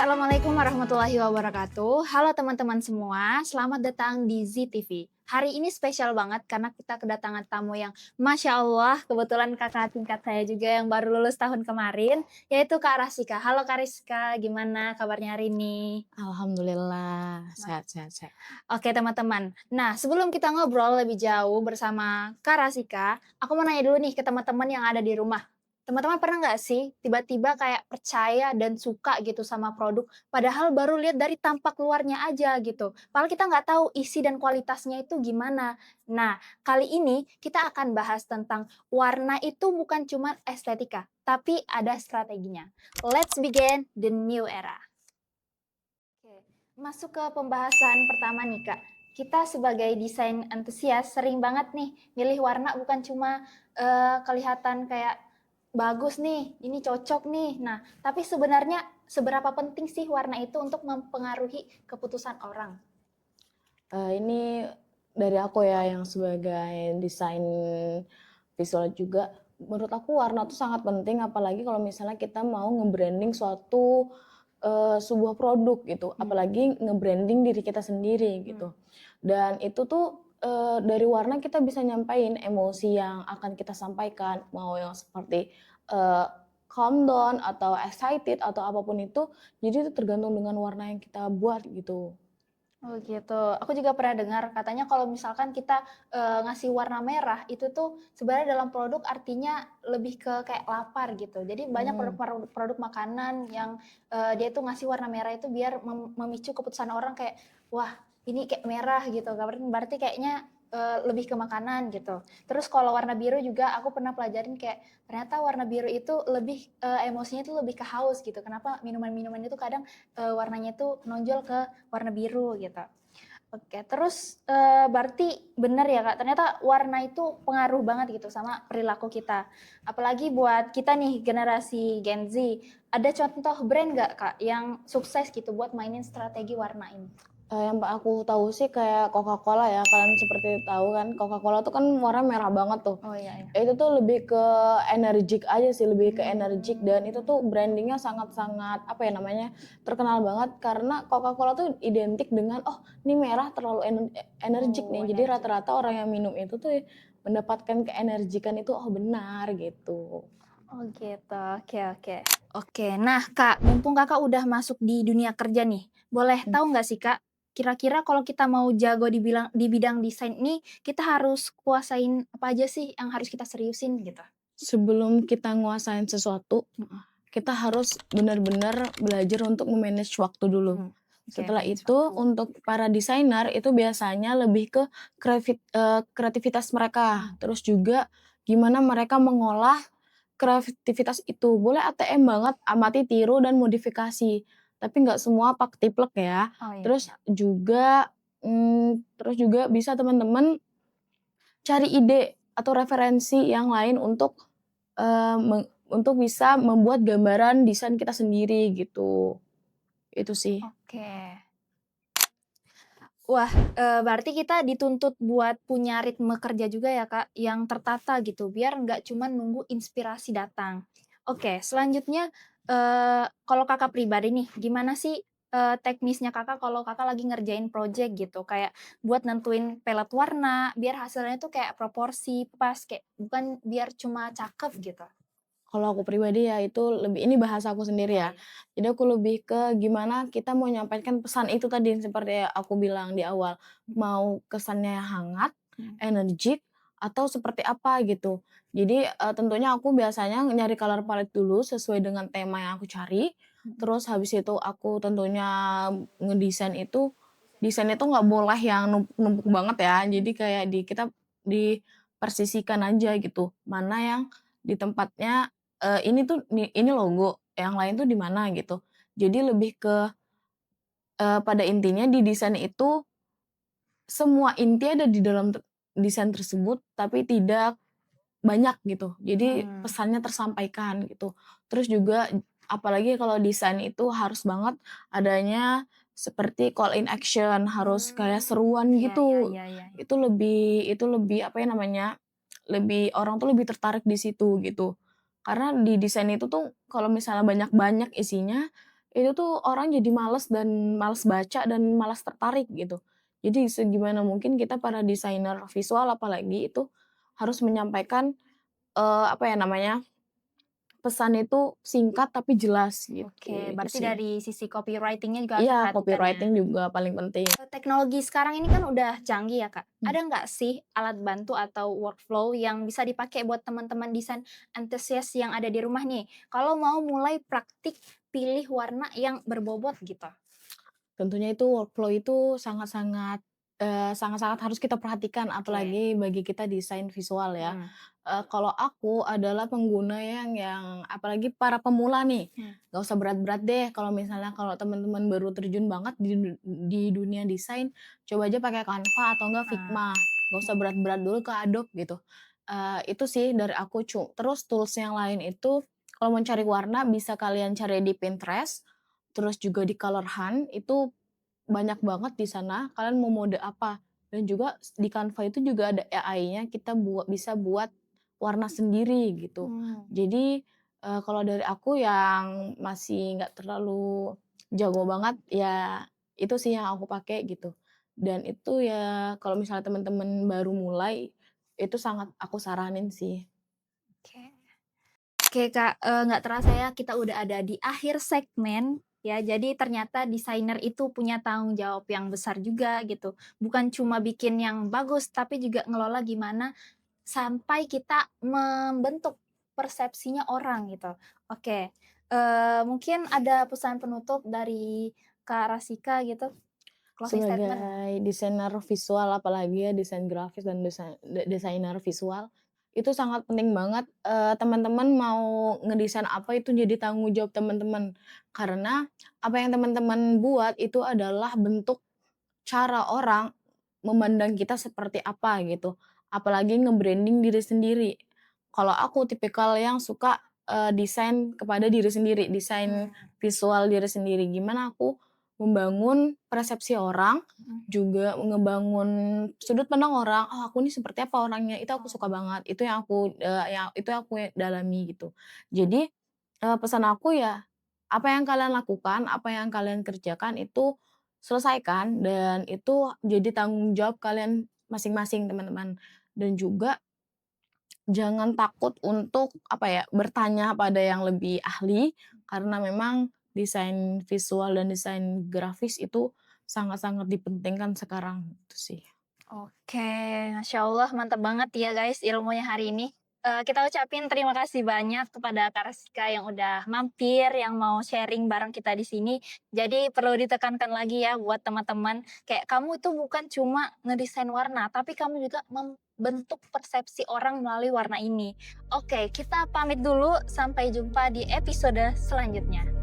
Assalamualaikum warahmatullahi wabarakatuh. Halo teman-teman semua, selamat datang di ZTV. Hari ini spesial banget karena kita kedatangan tamu yang Masya Allah, kebetulan kakak tingkat saya juga yang baru lulus tahun kemarin, yaitu Kak Rasika. Halo Kak Rizka, gimana kabarnya hari ini? Alhamdulillah, Mas- sehat sehat sehat. Oke teman-teman, nah sebelum kita ngobrol lebih jauh bersama Kak Rasika, aku mau nanya dulu nih ke teman-teman yang ada di rumah. Teman-teman pernah nggak sih tiba-tiba kayak percaya dan suka gitu sama produk, padahal baru lihat dari tampak luarnya aja gitu. Padahal kita nggak tahu isi dan kualitasnya itu gimana. Nah, kali ini kita akan bahas tentang warna itu bukan cuma estetika, tapi ada strateginya. Let's begin the new era. Oke, masuk ke pembahasan pertama nih Kak. Kita sebagai desain antusias sering banget nih milih warna bukan cuma kelihatan kayak bagus nih, ini cocok nih. Nah, tapi sebenarnya seberapa penting sih warna itu untuk mempengaruhi keputusan orang? Ini dari aku ya yang sebagai desain visual juga, menurut aku warna tuh sangat penting apalagi kalau misalnya kita mau nge-branding suatu, sebuah produk gitu, apalagi nge-branding diri kita sendiri gitu. Dan itu tuh, dari warna kita bisa nyampain emosi yang akan kita sampaikan, mau yang seperti, eee, calm down atau excited atau apapun itu, jadi itu tergantung dengan warna yang kita buat gitu. Oh gitu. Aku juga pernah dengar katanya kalau misalkan kita, ngasih warna merah itu tuh sebenarnya dalam produk artinya lebih ke kayak lapar gitu. Jadi banyak Mhm. produk makanan yang, dia tuh ngasih warna merah itu biar memicu keputusan orang kayak, "Wah ini kayak merah," gitu. Berarti kayaknya, lebih ke makanan gitu. Terus kalau warna biru juga aku pernah pelajarin kayak ternyata warna biru itu lebih, emosinya itu lebih ke haus gitu. Kenapa minuman-minuman itu kadang, warnanya itu nonjol ke warna biru gitu. Oke, terus, berarti benar ya, Kak, ternyata warna itu pengaruh banget gitu sama perilaku kita. Apalagi buat kita nih generasi Gen Z, ada contoh brand nggak, Kak, yang sukses gitu buat mainin strategi warna ini? Yang aku tahu sih kayak Coca-Cola ya, kalian seperti tahu kan Coca-Cola tuh kan warna merah banget tuh. Oh, iya iya. Itu tuh lebih ke energik aja sih, lebih ke energik dan itu Mmm. tuh brandingnya sangat-sangat, apa ya namanya, terkenal banget karena Coca-Cola tuh identik dengan, "Oh, ini merah terlalu energik Oh, nih." Jadi energi. rata-rata orang yang minum itu tuh mendapatkan keenergikan itu, "Oh benar," gitu. Oh gitu, oke oke. Oke, nah Kak, mumpung Kakak udah masuk di dunia kerja nih, boleh Mmm. tahu nggak sih Kak, kira-kira kalau kita mau jago di bidang desain ini, kita harus kuasain apa aja sih yang harus kita seriusin gitu? Sebelum kita nguasain sesuatu, Mhm, kita harus benar-benar belajar untuk me-manage waktu dulu. mmm, oke Setelah manage itu waktu. untuk para desainer itu biasanya lebih ke kreativitas mereka, Mmm, terus juga gimana mereka mengolah kreativitas itu. Boleh ATM banget, amati, tiru, dan modifikasi, tapi nggak semua pak-tiplek ya. oh iya Terus iya. juga bisa teman-teman cari ide atau referensi yang lain untuk, untuk bisa membuat gambaran desain kita sendiri gitu, itu sih. Oke. Wah, berarti kita dituntut buat punya ritme kerja juga ya, Kak, yang tertata gitu, biar nggak cuman nunggu inspirasi datang. Oke, selanjutnya, kalau Kakak pribadi nih, gimana sih, teknisnya Kakak kalau Kakak lagi ngerjain project gitu? Kayak buat nentuin palet warna, biar hasilnya tuh kayak proporsi pas, kayak bukan biar cuma cakep gitu. Kalau aku pribadi ya itu lebih ini bahasa aku sendiri Iya ya. iya. Jadi aku lebih ke gimana kita mau nyampaikan pesan itu tadi seperti aku bilang di awal, Mhm mau kesannya hangat, mhm. energik, atau seperti apa gitu. Jadi, tentunya aku biasanya nyari color palette dulu sesuai dengan tema yang aku cari, Mhm. terus habis itu aku tentunya ngedesain itu, desain itu nggak boleh yang numpuk-numpuk banget ya. Jadi kayak kita dipersisikan aja gitu, mana yang di tempatnya ini tuh ini logo, yang lain tuh di mana gitu. Jadi lebih ke, pada intinya di desain itu, semua inti ada di dalam desain tersebut, tapi tidak banyak gitu. Jadi Mmm. pesannya tersampaikan gitu. Terus juga apalagi kalau desain itu harus banget adanya seperti call in action, harus kayak seruan Iya iya gitu. iya iya iya. Itu lebih apa ya namanya, lebih orang tuh lebih tertarik di situ gitu. Karena di desain itu tuh kalau misalnya banyak-banyak isinya, itu tuh orang jadi males baca dan malas tertarik gitu. Jadi segimana mungkin kita para desainer visual apalagi itu harus menyampaikan, apa ya namanya, pesan itu singkat tapi jelas gitu, Oke, itu berarti sih. dari sisi copywriting-nya juga harus Iya, diperhatikan ya? copywriting juga paling penting. Teknologi sekarang ini kan udah canggih ya, Kak. Mmm. Ada nggak sih alat bantu atau workflow yang bisa dipakai buat teman-teman desain antusias yang ada di rumah nih, kalau mau mulai praktik pilih warna yang berbobot gitu? Tentunya itu workflow itu sangat-sangat harus kita perhatikan Oke, apalagi bagi kita desain visual ya. mhm, Kalau aku adalah pengguna yang apalagi para pemula nih, mmm, nggak usah berat-berat deh kalau teman-teman baru terjun banget di dunia desain, coba aja pakai Canva atau enggak ah, Figma, nggak usah oke, berat-berat dulu ke Adobe gitu. Itu sih dari aku terus tools yang lain itu kalau mau cari warna bisa kalian cari di Pinterest, terus juga di Color Hunt itu banyak banget di sana, kalian mau mode apa. Dan juga di Canva itu juga ada AI-nya, kita bisa buat warna sendiri gitu. mmm, Jadi, kalau dari aku yang masih nggak terlalu jago banget, ya itu sih yang aku pakai gitu. Dan itu ya kalau misalnya teman-teman baru mulai, itu sangat aku saranin sih. oke. Oke Kak, nggak terasa ya kita udah ada di akhir segmen, ya. Jadi ternyata desainer itu punya tanggung jawab yang besar juga gitu. Bukan cuma bikin yang bagus, tapi juga ngelola gimana sampai kita membentuk persepsinya orang gitu. Oke, mungkin ada pesan penutup dari Kak Rasika gitu, closing statement? Sebagai desainer visual apalagi ya desain grafis dan desainer visual, itu sangat penting banget, teman-teman mau ngedesain apa itu jadi tanggung jawab teman-teman. Karena apa yang teman-teman buat itu adalah bentuk cara orang memandang kita seperti apa gitu, apalagi nge-branding diri sendiri. Kalau aku tipikal yang suka, desain kepada diri sendiri, desain Mmm, visual diri sendiri. Gimana aku membangun persepsi orang, mhm. juga ngebangun sudut pandang orang, "Oh, aku ini seperti apa orangnya," itu aku suka Oh, banget. Itu yang aku dalami gitu. Jadi, pesan aku ya, apa yang kalian lakukan, apa yang kalian kerjakan itu selesaikan dan itu jadi tanggung jawab kalian masing-masing, teman-teman. Dan juga jangan takut untuk, apa ya, bertanya pada yang lebih ahli, karena memang desain visual dan desain grafis itu sangat-sangat dipentingkan sekarang, itu sih. oke, Masya Allah mantap banget ya guys ilmunya hari ini. Kita ucapin terima kasih banyak kepada Kak Rasika yang udah mampir, yang mau sharing bareng kita di sini. Jadi perlu ditekankan lagi ya buat teman-teman, kayak kamu itu bukan cuma ngedesain warna, tapi kamu juga membentuk persepsi orang melalui warna ini. Oke, kita pamit dulu, sampai jumpa di episode selanjutnya.